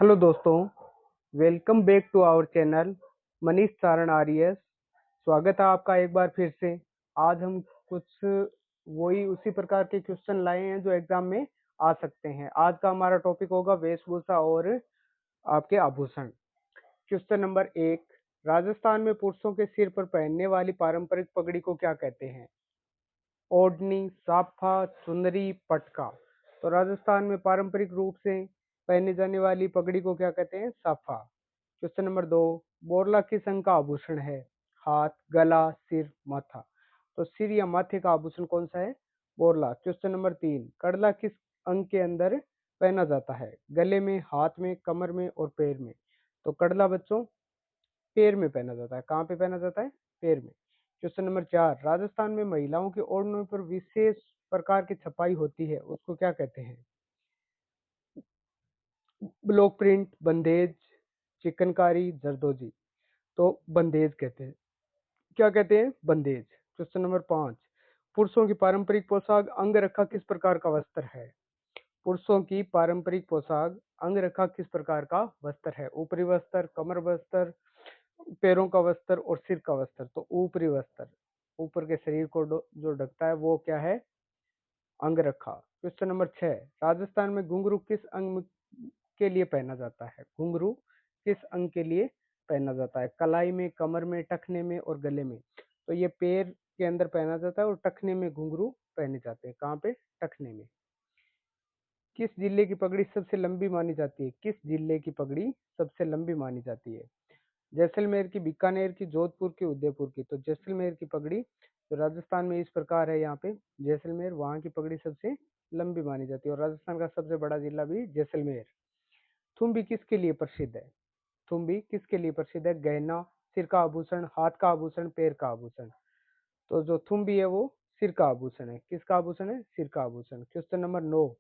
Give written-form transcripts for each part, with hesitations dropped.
Hello दोस्तों, welcome back to our channel Manish Saran RES. स्वागत है आपका एक बार फिर से। आज हम कुछ वही उसी प्रकार के क्वेश्चन लाए हैं जो एग्जाम में आ सकते हैं। आज का हमारा टॉपिक होगा वेशभूषा और आपके आभूषण। क्वेश्चन नंबर 1, राजस्थान में पुरुषों के सिर पर पहनने वाली पारंपरिक पगड़ी को क्या कहते हैं? ओढ़नी, साफा, चुनरी, पटका। तो राजस्थान में पारंपरिक रूप से पहने जाने वाली पगड़ी को क्या कहते हैं? साफा। क्वेश्चन नंबर 2, बोरला किस अंग का आभूषण है? हाथ, गला, सिर, माथा। तो सिर या माथे का आभूषण कौन सा है? बोरला। क्वेश्चन नंबर 3, कड़ला किस अंग के अंदर पहना जाता है? गले में, हाथ में, कमर में और पैर में। तो कड़ला बच्चों पैर में पहना जाता है। कहाँ पे पहना जाता है? पैर में। क्वेश्चन नंबर 4, राजस्थान में महिलाओं के ओढ़नों पर विशेष प्रकार की छपाई होती है, उसको क्या कहते हैं? ब्लॉक प्रिंट, बंदेज, चिकनकारी, जरदोजी। तो बंदेज कहते हैं। क्या कहते हैं? बंदेज। क्वेश्चन नंबर 5, पुरुषों की पारंपरिक पोशाक अंगरखा किस प्रकार का वस्त्र है? पुरुषों की पारंपरिक पोशाक अंगरखा किस प्रकार का वस्त्र है? ऊपरी वस्त्र, कमर वस्त्र, पैरों का वस्त्र और सिर का वस्त्र। तो ऊपरी वस्त्र ऊपर के शरीर को जो ढकता है वो क्या है? अंगरखा। क्वेश्चन नंबर 6, राजस्थान में घुंघरू किस अंग के लिए पहना जाता है? घुंघरू किस अंग के लिए पहना जाता है? कलाई में, कमर में, टखने में और गले में। तो ये पैर के अंदर पहना जाता है और टखने में घुंघरू पहने जाते हैं। कहाँ पे? टखने में। किस जिले की पगड़ी सबसे लंबी मानी जाती है? किस जिले की पगड़ी सबसे लंबी मानी जाती है? जैसलमेर की, बीकानेर की, जोधपुर की, उदयपुर की। तो जैसलमेर की पगड़ी तो राजस्थान में इस प्रकार है। यहाँ पे जैसलमेर, वहाँ की पगड़ी सबसे लंबी मानी जाती है और राजस्थान का सबसे बड़ा जिला भी जैसलमेर। थुम्बी किसके लिए प्रसिद्ध है? थुम्बी किसके लिए प्रसिद्ध है? गहना, सिर का आभूषण, हाथ का आभूषण, पैर का आभूषण। तो जो थुम्बी है वो सिर का आभूषण है। किसका आभूषण है? सिर का आभूषण। क्वेश्चन नंबर 9,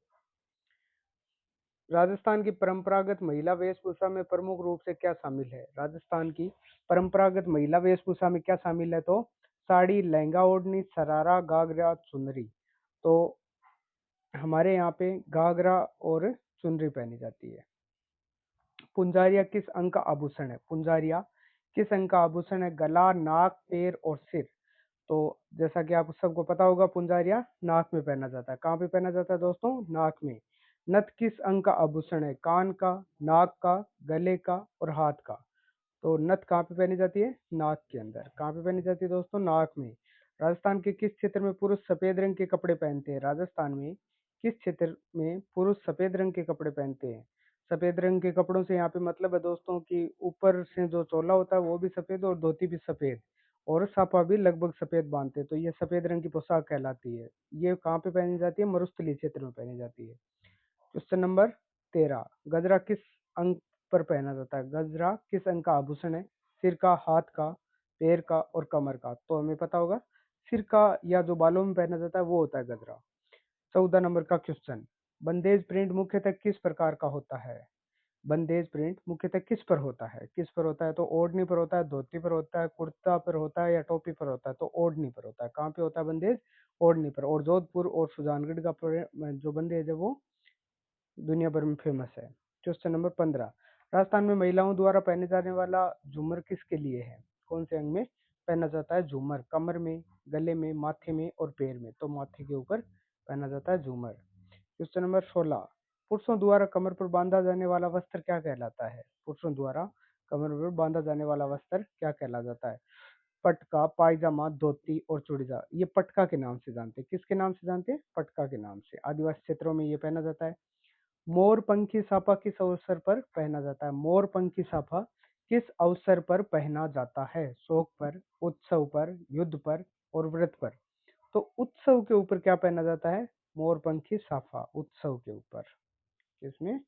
राजस्थान की परंपरागत महिला वेशभूषा में प्रमुख रूप से क्या शामिल है? राजस्थान की परंपरागत महिला वेशभूषा में क्या शामिल है? तो साड़ी, लहंगा ओढ़नी, सरारा, घाघरा, चुनरी। तो हमारे यहाँ पे घाघरा और चुनरी पहनी जाती है। पुंजारिया किस अंग का आभूषण है? पुंजारिया किस अंग का आभूषण है? गला, नाक, पैर और सिर। तो जैसा कि आप सबको पता होगा, पुंजारिया नाक में पहना जाता है। कहाँ पे पहना जाता है दोस्तों? नाक में। नथ किस अंग का आभूषण है? कान का, नाक का, गले का और हाथ का। तो नथ कहाँ पे पहनी जाती है? नाक के अंदर। कहाँ पे पहनी जाती है दोस्तों? नाक में। राजस्थान के किस क्षेत्र में पुरुष सफेद रंग के कपड़े पहनते हैं? राजस्थान में किस क्षेत्र में पुरुष सफेद रंग के कपड़े पहनते हैं? सफेद रंग के कपड़ों से यहाँ पे मतलब है दोस्तों कि ऊपर से जो चोला होता है वो भी सफेद और धोती भी सफेद और साफा भी लगभग सफेद बांधते हैं। तो ये सफेद रंग की पोशाक कहलाती है। ये कहाँ पे पहनी जाती है? मरुस्थलीय क्षेत्र में पहनी जाती है। क्वेश्चन नंबर 13, गजरा किस अंग पर पहना जाता है? गजरा किस अंग का आभूषण है? सिर का, हाथ का, पैर का और कमर का। तो हमें पता होगा सिर का या जो बालों में पहना जाता है वो होता है गजरा। 14 नंबर का क्वेश्चन, बंदेज प्रिंट मुख्यतः किस प्रकार का होता है? बंदेज प्रिंट मुख्यतः किस पर होता है? किस पर होता है? तो ओढ़नी पर होता है, धोती पर होता है, कुर्ता पर होता है या टोपी पर होता है? तो ओढ़नी पर होता है। कहाँ पे होता है बंदेज? ओढ़नी पर। और जोधपुर और सुजानगढ़ का जो बंदेज है वो दुनिया भर में फेमस है। क्वेश्चन नंबर 15, राजस्थान में महिलाओं द्वारा पहने जाने वाला झूमर किसके लिए है? कौन से अंग में पहना जाता है झूमर? कमर में, गले में, माथे में और पैर में। तो माथे के ऊपर पहना जाता है झूमर। क्वेश्चन नंबर 16, पुरुषों द्वारा कमर पर बांधा जाने वाला वस्त्र क्या कहलाता है? पुरुषों द्वारा कमर पर बांधा जाने वाला वस्त्र क्या कहला जाता है? पटका, पायजामा, धोती और चूड़ीदार। ये पटका के नाम से जानते हैं। किसके नाम से जानते हैं? पटका के नाम से। आदिवासी क्षेत्रों में ये पहना जाता है। मोरपंखी साफा किस अवसर पर पहना जाता है? मोरपंखी साफा किस अवसर पर पहना जाता है? शोक पर, उत्सव पर, युद्ध पर और व्रत पर। तो उत्सव के ऊपर क्या पहना जाता है? मोरपंखी साफा। उत्सव के ऊपर। किसमें?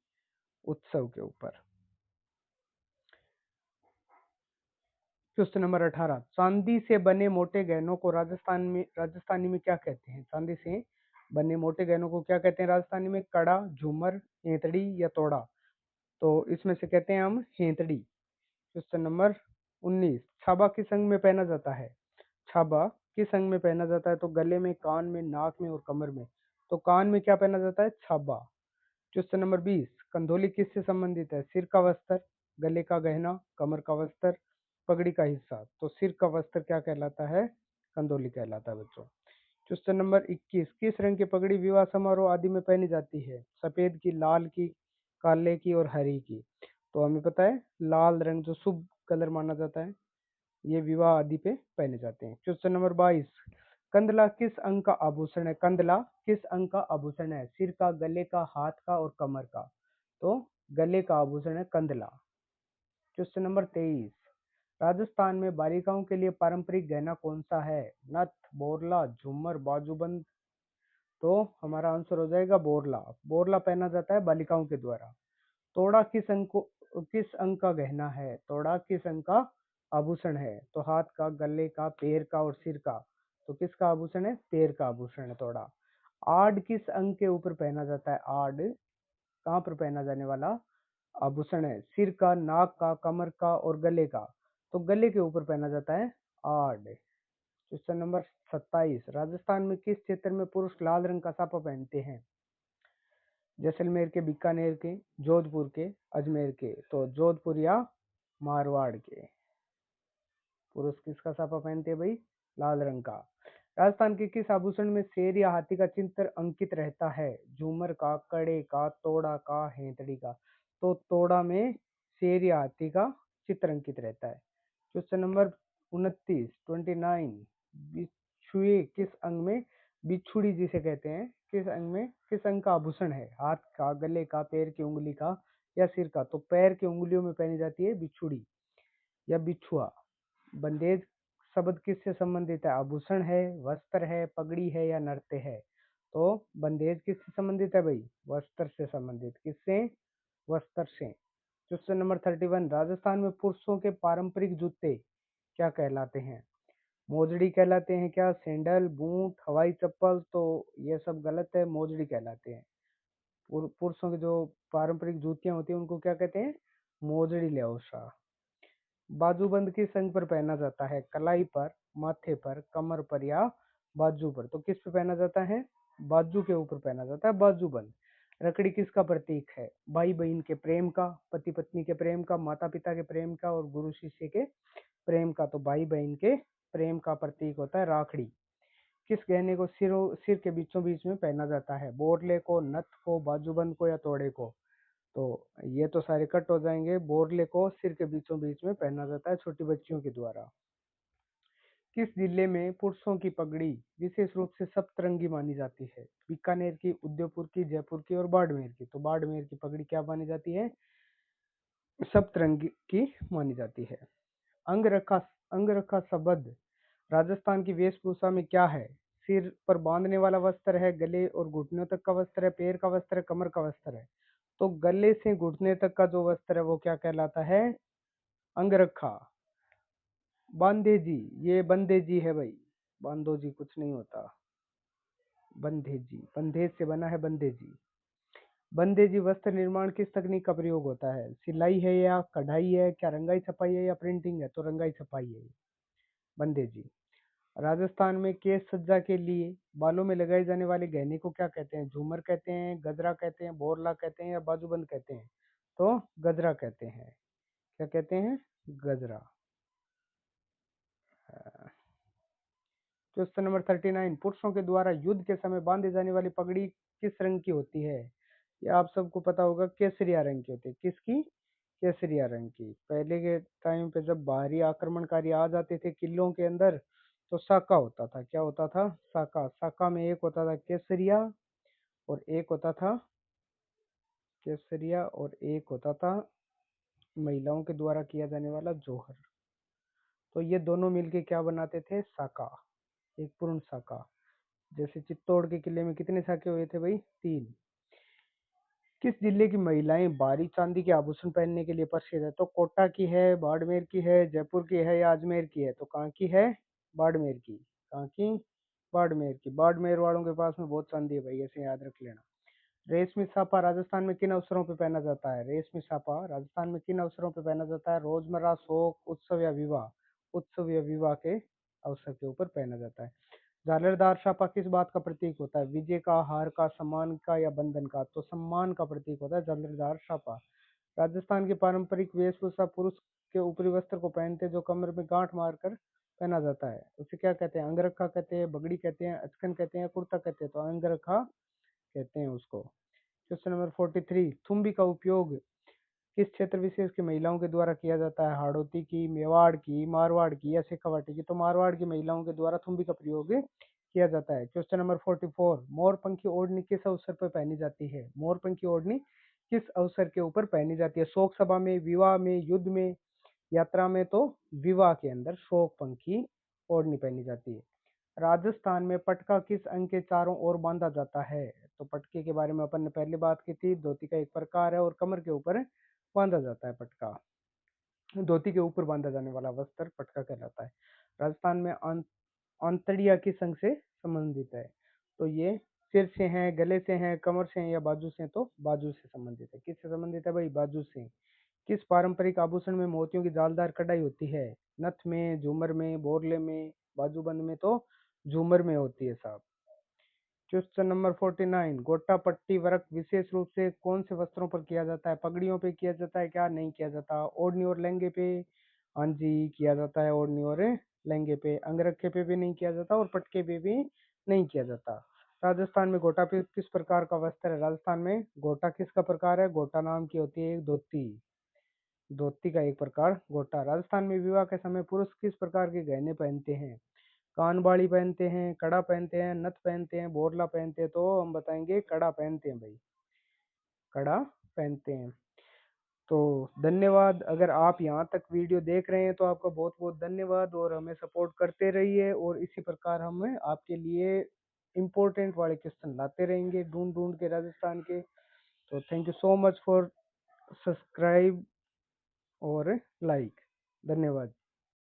उत्सव के ऊपर। क्वेश्चन नंबर 18, चांदी से बने मोटे गहनों को राजस्थानी में क्या कहते हैं? चांदी से बने मोटे गहनों को क्या कहते हैं राजस्थानी में? कड़ा, झूमर, हेंतड़ी या तोड़ा। तो इसमें से कहते हैं हम हेंतड़ी। क्वेश्चन नंबर 19, छाबा किस अंग में पहना जाता है? छाबा किस अंग में पहना जाता है? तो गले में, कान में, नाक में और कमर में। तो कान में क्या पहना जाता है? छाबा। क्वेश्चन नंबर 20, कंधोली किससे संबंधित है? सिर का वस्त्र, गले का गहना, कमर का वस्त्र, पगड़ी का हिस्सा। तो सिर का वस्त्र क्या कहलाता है? कंधोली कहलाता है बच्चों। क्वेश्चन नंबर 21, किस रंग की पगड़ी विवाह समारोह आदि में पहनी जाती है? सफेद की, लाल की, काले की और हरी की। तो हमें पता है लाल रंग जो शुभ कलर माना जाता है, ये विवाह आदि पे पहने जाते हैं। क्वेश्चन नंबर 22, कंदला किस अंग का आभूषण है? कंदला किस अंग का आभूषण है? सिर का, गले का, हाथ का और कमर का। तो गले का आभूषण है कंदला। क्वेश्चन नंबर 23, राजस्थान में बालिकाओं के लिए पारंपरिक गहना कौन सा है? नथ, बोरला, झूमर, बाजूबंद। तो हमारा आंसर हो जाएगा बोरला। बोरला पहना जाता है बालिकाओं के द्वारा। तोड़ा किस अंग का गहना है? तोड़ा किस अंग का आभूषण है? तो हाथ का, गले का, पैर का और सिर का। तो किसका आभूषण है? पैर का आभूषण है तोड़ा। आड़ किस अंग के ऊपर पहना जाता है? आड़ कहाँ पर पहना जाने वाला आभूषण है? सिर का, नाक का, कमर का और गले का। तो गले के ऊपर पहना जाता है आड़। क्वेश्चन नंबर 27, राजस्थान में किस क्षेत्र में पुरुष लाल रंग का साफा पहनते हैं? जैसलमेर के, बीकानेर के, जोधपुर के, अजमेर के। तो जोधपुर या मारवाड़ के पुरुष किसका साफा पहनते हैं भाई? लाल रंग का। राजस्थान के किस आभूषण में शेर या हाथी का चित्र अंकित रहता है? झूमर का, कड़े का, तोड़ा का, हेंतड़ी का। तो तोड़ा में शेर या हाथी का चित्र अंकित रहता है। क्वेश्चन नंबर 29, बिछुए किस अंग में, बिछुड़ी जिसे कहते हैं, किस अंग में, किस अंग का आभूषण है? हाथ का, गले का, पैर की उंगली का या सिर का। तो पैर की उंगलियों में पहनी जाती है बिछुड़ी या बिछुआ। बंदेज शब्द किससे संबंधित है? आभूषण है, वस्त्र है, पगड़ी है या नृत्य है। तो बंदेज किससे संबंधित है भाई? वस्त्र से संबंधित। किससे? वस्त्र से। क्वेश्चन नंबर 31, राजस्थान में पुरुषों के पारंपरिक जूते क्या कहलाते हैं? मोजड़ी कहलाते हैं क्या? सैंडल, बूट, हवाई चप्पल। तो ये सब गलत है, मोजड़ी कहलाते हैं। पुरुषों की जो पारंपरिक जूतियां होती हैं उनको क्या कहते हैं? मोजड़ी लेओसा। बाजूबंद किस अंग पर पहना जाता है? कलाई पर, माथे पर, कमर पर या बाजू पर। तो किस पे पहना जाता है? बाजू के ऊपर पहना जाता है बाजूबंद। रखड़ी किसका प्रतीक है? भाई बहन के प्रेम का, पति पत्नी के प्रेम का, माता पिता के प्रेम का और गुरु शिष्य के प्रेम का। तो भाई बहन के प्रेम का प्रतीक होता है राखड़ी। किस गहने को सिर के बीचों बीच में पहना जाता है? बोरले को, नथ को, बाजूबंद को या तोड़े को। तो ये तो सारे कट हो जाएंगे। बोरले को सिर के बीचों बीच में पहना जाता है छोटी बच्चियों के द्वारा। किस जिले में पुरुषों की पगड़ी विशेष रूप से सप्तरंगी मानी जाती है? बीकानेर की, उदयपुर की, जयपुर की और बाड़मेर की। तो बाड़मेर की पगड़ी क्या मानी जाती है? सप्तरंगी की मानी जाती है। अंगरखा अंगरखा शब्द राजस्थान की वेशभूषा में क्या है? सिर पर बांधने वाला वस्त्र है, गले और घुटनों तक का वस्त्र है, पैर का वस्त्र है, कमर का वस्त्र है। तो गले से घुटने तक का जो वस्त्र है वो क्या कहलाता है? अंगरखा। बांधे जी, ये बंधे जी है भाई, बांधो जी कुछ नहीं होता। बंधे जी, बंधेज से बना है बंधे जी। बंधे जी वस्त्र निर्माण किस तकनीक का प्रयोग होता है? सिलाई है या कढ़ाई है, क्या रंगाई छपाई है या प्रिंटिंग है? तो रंगाई छपाई है बंधे जी। राजस्थान में केश सज्जा के लिए बालों में लगाए जाने वाले गहने को क्या कहते हैं? झूमर कहते हैं, गजरा कहते हैं, बोरला कहते हैं या बाजूबंद कहते हैं। तो गजरा कहते हैं। क्या कहते हैं? गजरा। क्वेश्चन नंबर 39, पुरुषों के द्वारा युद्ध के समय बांधे जाने वाली पगड़ी किस रंग की होती है? ये आप सबको पता होगा, केसरिया रंग की होती है। किसकी? केसरिया रंग की। पहले के टाइम पे जब बाहरी आक्रमणकारी आ जाते थे किलों के अंदर, तो साका होता था। क्या होता था? साका। साका में एक होता था केसरिया और एक होता था केसरिया और एक होता था महिलाओं के द्वारा किया जाने वाला जौहर। तो ये दोनों मिलके क्या बनाते थे? साका, एक पूर्ण साका। जैसे चित्तौड़ के किले में कितने साके हुए थे भाई? 3। किस जिले की महिलाएं बारीक चांदी के आभूषण पहनने के लिए प्रसिद्ध है? तो कोटा की है, बाड़मेर की है, जयपुर की है या अजमेर की है। तो कहाँ की है? बाड़मेर की। कहाँ की? बाड़मेर की। बाड़मेर वालों के पास में बहुत चांदी है भाई, ऐसे याद रख लेना। रेशमी साफा राजस्थान में किन अवसरों पर पहना जाता है? रेशमी साफा राजस्थान में किन अवसरों पर पहना जाता है? रोजमर्रा, शोक, उत्सव या विवाह। उत्सव या विवाह के अवसर के ऊपर पहना जाता है। झालरदार छापा किस बात का प्रतीक होता है? विजय का, हार का, सम्मान का या बंधन का? तो सम्मान का प्रतीक होता है झालरदार छापा। राजस्थान की पारंपरिक वेशभूषा पुरुष के ऊपरी वस्त्र को पहनते हैं जो कमर में गांठ मारकर पहना जाता है, उसे क्या कहते हैं? अंगरखा कहते हैं, बगड़ी कहते हैं, अचकन कहते हैं, कुर्ता कहते हैं? तो अंगरखा कहते हैं उसको। क्वेश्चन नंबर 43, थुम्बी का उपयोग किस क्षेत्र विशेष की महिलाओं के द्वारा किया जाता है? हाड़ौती की, मेवाड़ की, मारवाड़ की या शेखावाटी की? तो मारवाड़ की महिलाओं के द्वारा थुम्बी का प्रयोग किया जाता है। क्वेश्चन नंबर 44, मोरपंखी ओढ़नी किस अवसर पर पहनी जाती है? मोरपंखी ओढ़नी किस अवसर के ऊपर पहनी जाती है? शोक सभा में, विवाह में, युद्ध में, यात्रा में? तो विवाह के अंदर शोक पंखी ओढ़नी पहनी जाती है। राजस्थान में पटका किस अंग के चारों ओर बांधा जाता है? तो पटके के बारे में अपन ने पहले बात की थी, धोती का एक प्रकार है और कमर के ऊपर बांधा जाता है पटका। धोती के ऊपर बांधा जाने वाला वस्त्र पटका कहलाता है। राजस्थान में अंतड़िया किस अंग से संबंधित है? तो ये सिर से हैं, गले से हैं, कमर से हैं या बाजू से हैं? तो बाजू से संबंधित है। किससे संबंधित है भाई? बाजू से। किस पारंपरिक आभूषण में मोतियों की जालदार कढ़ाई होती है? नथ में, झूमर में, बोरले में, बाजूबंद में? तो झूमर में होती है साहब। क्वेश्चन नंबर 49, गोटा पट्टी वर्क विशेष रूप से कौन से वस्त्रों पर किया जाता है? पगड़ियों पे किया जाता है क्या? नहीं किया जाता। ओढ़नी और लहंगे पे? हाँ जी किया जाता है, ओढ़नी और लहंगे पे। अंगरखे पे भी नहीं किया जाता और पटके पे भी नहीं किया जाता। राजस्थान में गोटा पे किस प्रकार का वस्त्र है? राजस्थान में गोटा किसका प्रकार है? गोटा नाम की होती है एक धोती, धोती का एक प्रकार गोटा। राजस्थान में विवाह के समय पुरुष किस प्रकार के गहने पहनते हैं? कानबाड़ी पहनते हैं, कड़ा पहनते हैं, नथ पहनते हैं, बोरला पहनते हैं? तो हम बताएंगे कड़ा पहनते हैं भाई, कड़ा पहनते हैं। तो धन्यवाद, अगर आप यहाँ तक वीडियो देख रहे हैं तो आपका बहुत बहुत धन्यवाद और हमें सपोर्ट करते रहिए और इसी प्रकार हम आपके लिए इम्पोर्टेंट वाले क्वेश्चन लाते रहेंगे ढूंढ ढूंढ के राजस्थान के। तो thank you so much for subscribe और लाइक। धन्यवाद।